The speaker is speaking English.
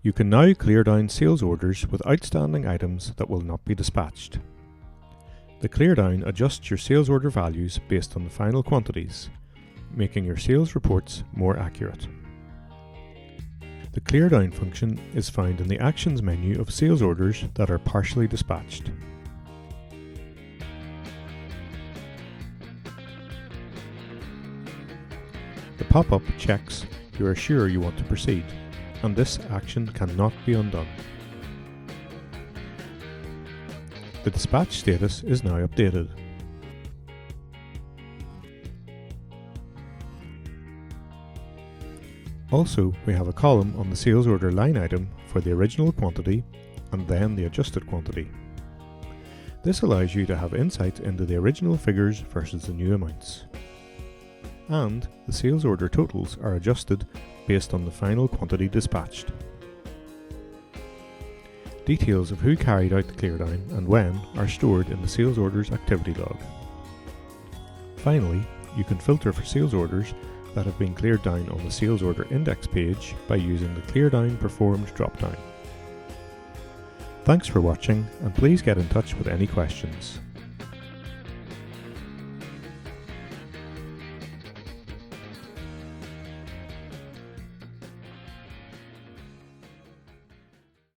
You can now clear down sales orders with outstanding items that will not be dispatched. The clear down adjusts your sales order values based on the final quantities, making your sales reports more accurate. The clear down function is found in the Actions menu of sales orders that are partially dispatched. The pop-up checks you are sure you want to proceed, and this action cannot be undone. The dispatch status is now updated. Also, we have a column on the sales order line item for the original quantity and then the adjusted quantity. This allows you to have insight into the original figures versus the new amounts. And the sales order totals are adjusted based on the final quantity dispatched. Details of who carried out the cleardown and when are stored in the sales orders activity log. Finally, you can filter for sales orders that have been cleared down on the sales order index page by using the Cleardown Performed dropdown. Thanks for watching, and please get in touch with any questions.